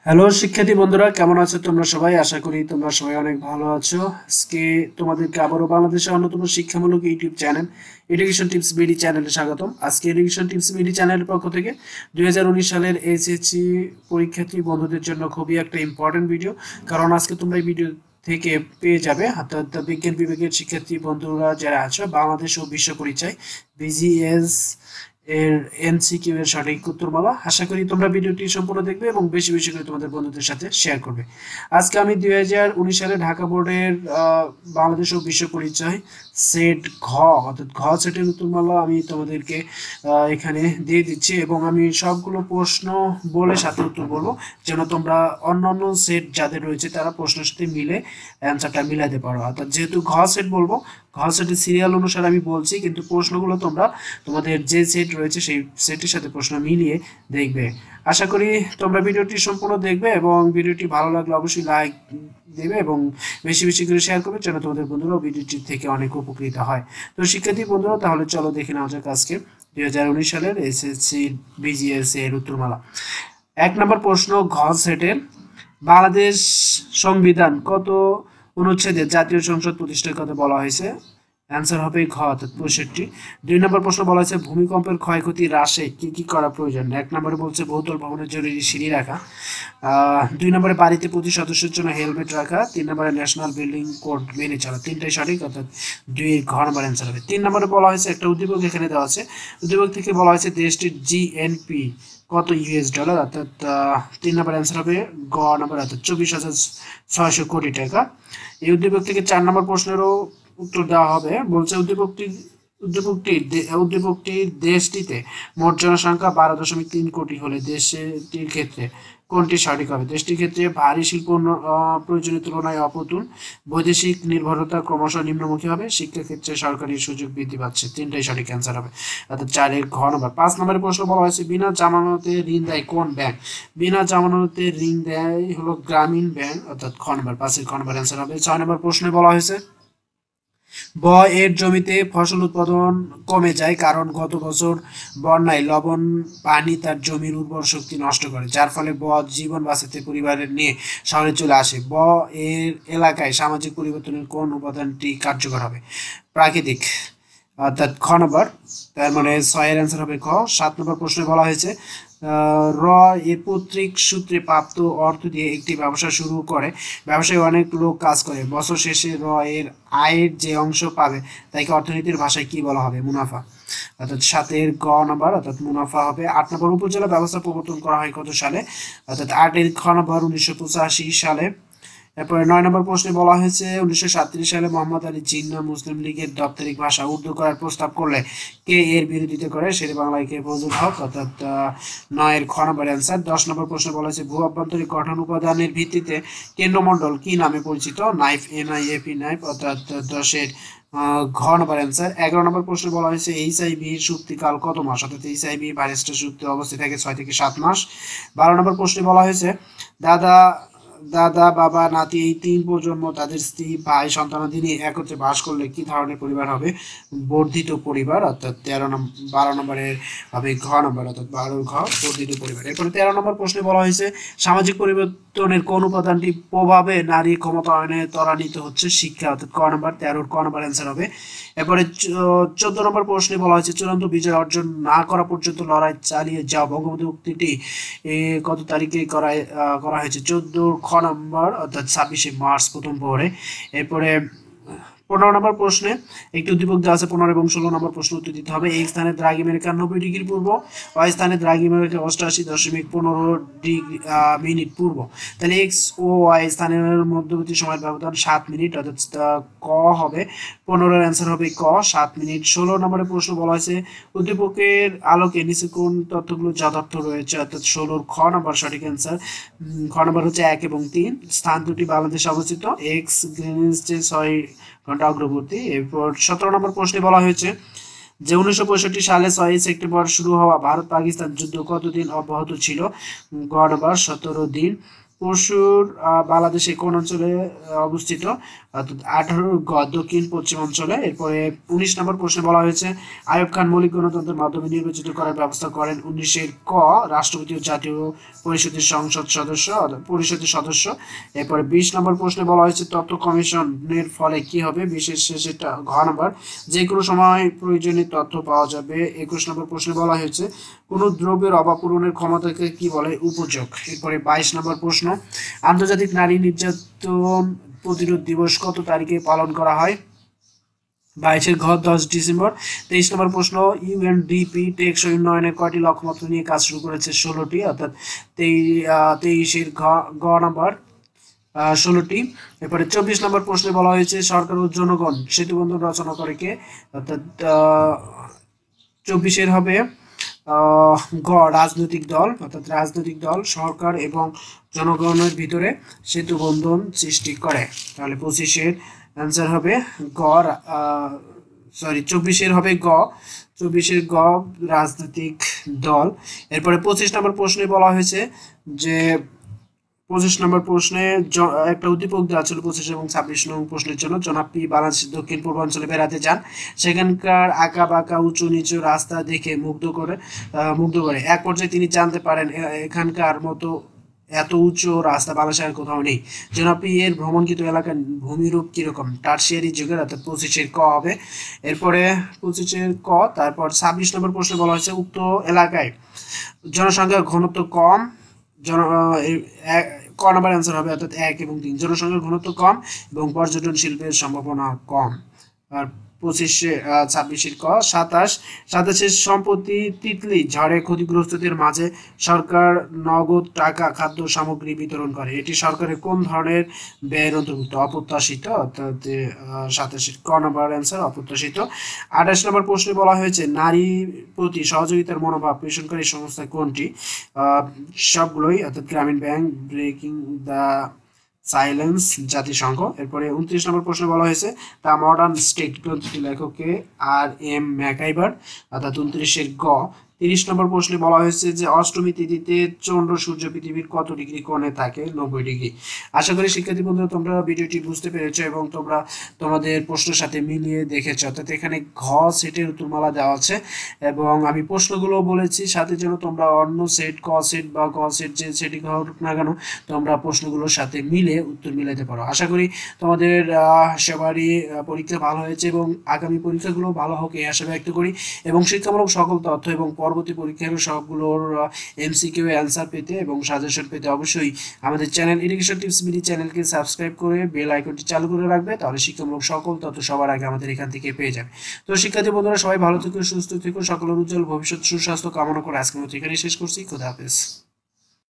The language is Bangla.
হ্যালো শিক্ষার্থী বন্ধুরা, কেমন আছো তোমরা সবাই? আশা করি তোমরা সবাই অনেক ভালো আছো। আজকে তোমাদেরকে আবারও বাংলাদেশের অন্যতম শিক্ষামূলক YouTube channel education tips BD চ্যানেলে স্বাগতম। আজকে এডুকেশন টিপস বিডি চ্যানেলের পক্ষ থেকে 2019 সালের এসএসসি পরীক্ষার্থী বন্ধুদের জন্য খুবই একটা ইম্পর্টেন্ট ভিডিও, কারণ আজকে তোমরা এই ভিডিও থেকে পেয়ে যাবে অর্থাৎ বিজ্ঞান বিভাগের শিক্ষার্থী বন্ধুরা যারা আছো, বাংলাদেশ ও বিশ্ব পরিচয় বিজিএস এর এমসিকিউ এর সঠিক উত্তরমালা। আশা করি তোমরা ভিডিওটি সম্পূর্ণ দেখবে এবং বেশি বেশি করে তোমাদের বন্ধুদের সাথে শেয়ার করবে। আজকে আমি 2019 সালে ঢাকা বোর্ডের বাংলাদেশ ও বিশ্ব পরিচয় সেট ঘ অর্থাৎ ঘ সেটের উত্তরমালা আমি তোমাদেরকে এখানে দিয়ে দিচ্ছি, এবং আমি সবগুলো প্রশ্ন বলে সাথে উত্তর বলবো, যেন তোমরা অন্যান্য সেট যাদের রয়েছে তারা প্রশ্নের সাথে মিলে অ্যান্সারটা মিলাতে পারো। অর্থাৎ যেহেতু ঘ সেট বলবো, ঘ সেটের সিরিয়াল অনুসারে আমি বলছি, কিন্তু প্রশ্নগুলো তোমরা তোমাদের যে সেট রয়েছে সেই সেটের সাথে প্রশ্ন মিলিয়ে দেখবে। আশা করি তোমরা ভিডিওটি সম্পূর্ণ দেখবে এবং ভিডিওটি ভালো লাগলে অবশ্যই লাইক দেবে এবং বেশি বেশি করে শেয়ার করবে, যেন তোমাদের বন্ধুরাও ভিডিওটি থেকে অনেক উপকৃত হয়। তো শিক্ষার্থী বন্ধুরা, তাহলে চলো দেখে নেওয়া যাক আজকে 2019 সালের এসএসসি বিজিএস এর উত্তরমালা। 1 নম্বর প্রশ্ন, ঘ সেটের বাংলাদেশ সংবিধান কত অনুচ্ছেদে জাতীয় সংসদ প্রতিষ্ঠার কথা বলা হয়েছে? অ্যান্সার হবে ঘ অর্থাৎ 65। 2 নম্বর প্রশ্ন বলা হয়েছে ভূমিকম্পের ক্ষয়ক্ষতি হ্রাসে কি কি করা প্রয়োজন? 1 নম্বরে বলছে বহুতল ভবনের জরুরি সিঁড়ি রাখা। 2 নম্বরে বাড়িতে প্রতি সদস্যের জন্য হেলমেট রাখা। 3 নম্বরে ন্যাশনাল বিল্ডিং কোড মেনে চলা। তিনটাই সঠিক অর্থাৎ 2 ঘ নম্বর অ্যান্সার হবে। 3 নম্বরে বলা হয়েছে একটা উদ্দীপক এখানে দেওয়া আছে, উদ্দীপক থেকে বলা হয়েছে দেশটির জিএনপি কত ইউএস ডলার? অর্থাৎ 3 নম্বর অ্যান্সার হবে গ নম্বর অর্থাৎ 24,600 কোটি টাকা। এই উদ্দীপক থেকে 4 নম্বর প্রশ্নেরও উত্তর দেওয়া হবে। বলছে উদ্দীপকটির দেশটিতে মোট জনসংখ্যা 12.3 কোটি হলে দেশটির ক্ষেত্রে কোনটি সঠিক হবে? দেশটির ক্ষেত্রে ভারী শিল্প প্রয়োজনের তুলনায় অপ্রতুল, বৈদেশিক নির্ভরতা ক্রমশ নিম্নমুখী হবে, শিক্ষাক্ষেত্রে সরকারি সুযোগ বৃদ্ধি পাচ্ছে। তিনটাই সঠিক অ্যান্সার হবে অর্থাৎ 4 ঘ নম্বর। 5 নম্বরের প্রশ্ন বলা হয়েছে বিনা জামানতে ঋণ দেয় কোন ব্যাংক? বিনা জামানতে ঋণ দেয় হলো গ্রামীণ ব্যাংক অর্থাৎ খ নম্বর। 5 খ নম্বর অ্যান্সার হবে। 6 নম্বর প্রশ্নে বলা হয়েছে ব এর জমিতে ফসল উৎপাদন কমে যায় কারণ গত বছর বন্যায় লবণ পানি তার জমির উর্বর শক্তি নষ্ট করে, যার ফলে ব জীবন বাঁচাতে পরিবারের নিয়ে শহরে চলে আসে। ব এর এলাকায় সামাজিক পরিবর্তনের কোন উপাদানটি কার্যকর হবে? প্রাকৃতিক অর্থাৎ খ নম্বর। তার মানে 6 এর অ্যান্সার হবে খ। 7 নম্বর প্রশ্নে বলা হয়েছে র এ পৈতৃক সূত্রে প্রাপ্ত অর্থ দিয়ে একটি ব্যবসা শুরু করে ব্যবসায় অনেক লোক কাজ করে, বছর শেষে র এর আয়ের যে অংশ পাবে তাকে অর্থনীতির ভাষায় কি বলা হবে? মুনাফা অর্থাৎ 7 গ নম্বর অর্থাৎ মুনাফা হবে। 8 নম্বর উপজেলা ব্যবস্থা প্রবর্তন করা হয় কত সালে? অর্থাৎ 8 খ নম্বর 1985 সালে। এরপরে 9 নম্বর প্রশ্নে বলা হয়েছে 1937 সালে মোহাম্মদ আলী জিন্নাহ মুসলিম লীগের দাপ্তরিক ভাষা উর্দু করার প্রস্তাব করলে কে এর বিরোধিতা করে? শেরে বাংলায় কে? ফজলুল হক অর্থাৎ 9 খ নম্বর অ্যান্সার। 10 নম্বর প্রশ্নে বলা হয়েছে ভূ অভ্যন্তরীণ গঠন উপাদানের ভিত্তিতে কেন্দ্রমণ্ডল কি নামে পরিচিত? নাইফ NIFE নাইফ অর্থাৎ 10 ঘ নম্বর অ্যান্সার। 11 নম্বর প্রশ্নে বলা হয়েছে HIV চুক্তিকাল কত মাস? অর্থাৎ HIV ভাইরাসটা চুক্তি অবস্থায় থাকে 6 থেকে 7 মাস। 12 নম্বর প্রশ্নে বলা হয়েছে দাদা দাদা বাবা নাতি এই 3 প্রজন্ম তাদের স্ত্রী ভাই সন্তানাদি নিয়ে একত্রে বাস করলে কি ধরনের পরিবার হবে? বর্ধিত পরিবার অর্থাৎ 12 নম্বরের হবে ঘ নম্বর অর্থাৎ 12 ঘ বর্ধিত পরিবার। এরপরে 13 নম্বর প্রশ্নে বলা হয়েছে সামাজিক পরিবর্তনের কোন উপাদানটি প্রভাবে নারী ক্ষমতায়নে ত্বরান্বিত হচ্ছে? শিক্ষা অর্থাৎ ক নম্বর। 13 ক নম্বর অ্যান্সার হবে। এরপরে 14 নম্বর প্রশ্নে বলা হয়েছে চূড়ান্ত বিজয় অর্জন না করা পর্যন্ত লড়াই চালিয়ে যাও বঙ্গবন্ধু উক্তিটি কত তারিখে করা হয়েছে? 14 খ নম্বর অর্থাৎ 26 মার্চ প্রথম প্রহরে। এরপরে 15 নম্বর প্রশ্নে একটি উদ্দীপক দেওয়া আছে 15 এবং 16 নম্বর প্রশ্ন উত্তর দিতে হবে। এই স্থানে দ্রাঘিমারেখা 90 ডিগ্রি পূর্ব, ওই স্থানে দ্রাঘিমারেখা 88.15 মিনিট পূর্ব। তাহলে এক্স ও ওয়াই স্থানের মধ্যবর্তী সময়ের ব্যবধান 7 মিনিট অর্থাৎ ক হবে। 15 অ্যান্সার হবে ক 7 মিনিট। 16 নম্বরের প্রশ্ন বলা হয়েছে উদ্দীপকের আলোকে নিচে কোন তথ্যগুলো যথার্থ রয়েছে? অর্থাৎ 16 খ নম্বর সঠিক অ্যান্সার। খ নম্বর হচ্ছে 1 এবং 3। স্থান দুটি বাংলাদেশে অবস্থিত, এক্স গ্রিনিচ 6 ঘন্টা অগ্রবর্তী। এরপর 17 নম্বর প্রশ্নে বলা হয়েছে যে 1965 সালে 6 সেপ্টেম্বর শুরু হওয়া ভারত পাকিস্তান যুদ্ধ কতদিন অব্যাহত ছিল? গ নম্বর 17 দিন। পরশুর বাংলাদেশে কোন অঞ্চলে অবস্থিত? অর্থাৎ 18 গ দক্ষিণ পশ্চিমাঞ্চলে। এরপরে 19 নম্বর প্রশ্নে বলা হয়েছে আইয়ুব খান মৌলিক গণতন্ত্রের মাধ্যমে নির্বাচিত করার ব্যবস্থা করেন 19 ক রাষ্ট্রপতি ও জাতীয় পরিষদের পরিষদের সদস্য। এরপরে 20 নম্বর প্রশ্নে বলা হয়েছে তথ্য কমিশনের ফলে কি হবে? বিশেষ সেটা ঘ নম্বর যে কোনো সময় প্রয়োজনীয় তথ্য পাওয়া যাবে। 21 নম্বর প্রশ্নে বলা হয়েছে কোন দ্রব্যের অভাব পূরণের ক্ষমতাকে কি বলে? উপযোগ। এরপরে 22 নম্বর প্রশ্ন আন্তর্জাতিক নারী নির্যাতন প্রতিরোধ দিবস কত তারিখে পালন করা হয়? 22 ঘ 10 ডিসেম্বর। 23 নম্বর প্রশ্ন ইউএনডিপি টেকসই উন্নয়নের কয়টি লক্ষ্যমাত্রা নিয়ে কাজ শুরু করেছে? 16টি। অর্থাৎ 23 গ নম্বর 16টি। এরপরে 24 নম্বর প্রশ্নে বলা হয়েছে সরকার ও জনগণ সেতুবন্ধন রচনা করে কে? অর্থাৎ 24 হবে গ রাজনৈতিক দল। অর্থাৎ রাজনৈতিক দল সরকার এবং জনগণের ভিতরে সেতু বন্ধন সৃষ্টি করে। তাহলে 25 অ্যান্সার হবে গ। 24 হবে গ। 24 গ রাজনৈতিক দল। এরপরে 25 নম্বর প্রশ্নে বলা হয়েছে যে 25 নম্বর প্রশ্নে একটা উদ্দীপক দেওয়া ছিল 25 এবং 26 নম্বর প্রশ্নের জন্য। জনাব পি বাংলাদেশের দক্ষিণ পূর্বাঞ্চলে বেড়াতে যান, সেখানকার আঁকা বাঁকা উঁচু নিচু রাস্তা দেখে মুগ্ধ করে এক পর্যায়ে তিনি জানতে পারেন এখানকার মতো এত উঁচু রাস্তা বাংলাদেশের আর কোথাও নেই। জনাব পি এর ভ্রমণকৃত এলাকার ভূমিরূপ কিরকম? টারশিয়ারি যুগের। অর্থাৎ 25 ক হবে। এরপরে 25 ক। তারপর 26 নম্বর প্রশ্নে বলা হয়েছে উক্ত এলাকায় জনসংখ্যার ঘনত্ব কম। ক নাম্বার অ্যান্সার হবে অর্থাৎ 1 এবং 3 জনসংখ্যার ঘনত্ব কম এবং পর্যটন শিল্পের সম্ভাবনা কম। আর 26 ক। 27 সম্পত্তি তিতলি ঝড়ে ক্ষতিগ্রস্তদের মাঝে সরকার নগদ টাকা খাদ্য সামগ্রী বিতরণ করে, এটি সরকারের কোন ধরনের ব্যয়ের অন্তর্ভুক্ত? অপ্রত্যাশিত। অর্থাৎ 27 ক নাম্বার অ্যান্সার অপ্রত্যাশিত। 28 নম্বর প্রশ্নে বলা হয়েছে নারী প্রতি সহযোগিতার মনোভাব পোষণকারী সংস্থা কোনটি? সবগুলোই। অর্থাৎ গ্রামীণ ব্যাংক, ব্রেকিং দ্য সাইলেন্স, জাতিসংঘ। এরপরে 29 নম্বর প্রশ্নে বলা হয়েছে দ্য মডার্ন স্টেট গ্রন্থটি লেখকে আর এম ম্যাকাইভার। অর্থাৎ 29 গ। 30 নম্বর প্রশ্নে বলা হয়েছে যে অষ্টমী তিথিতে চন্দ্র সূর্য পৃথিবীর কত ডিগ্রি কোণে থাকে? 90 ডিগ্রি। আশা করি শিক্ষার্থী বন্ধুরা তোমরা ভিডিওটি বুঝতে পেরেছো এবং তোমরা তোমাদের প্রশ্নের সাথে মিলিয়ে দেখেছো। অর্থাৎ এখানে ঘ সেটের উত্তরমালা দেওয়া আছে এবং আমি প্রশ্নগুলো বলেছি সাথে যেন তোমরা অন্য সেট ক সেট বা গ সেট যে সেটি হোক না কেন তোমরা প্রশ্নগুলোর সাথে মিলে উত্তর মিলাতে পারো। আশা করি তোমাদের সবারই পরীক্ষা ভালো হয়েছে এবং আগামী পরীক্ষাগুলো ভালো হোক এই আশা ব্যক্ত করি এবং শিক্ষামূলক সকল তথ্য এবং পরবর্তী পরীক্ষার সবগুলোর এমসিকিউ অ্যান্সার পেতে এবং সাজেশন পেতে অবশ্যই আমাদের চ্যানেল এডুকেশন টিপস বিডি চ্যানেলকে সাবস্ক্রাইব করে বেল আইকনটি চালু করে রাখবে, তাহলে শিক্ষামূলক সকল তথ্য সবার আগে আমাদের এখান থেকে পেয়ে যাবে। তো শিক্ষার্থী বন্ধুরা সবাই ভালো থেকো, সুস্থ থেকো, সকলের উজ্জ্বল ভবিষ্যৎ সুস্বাস্থ্য কামনা করে আজকের মতো এখানেই শেষ করছি। খোদা হাফেজ।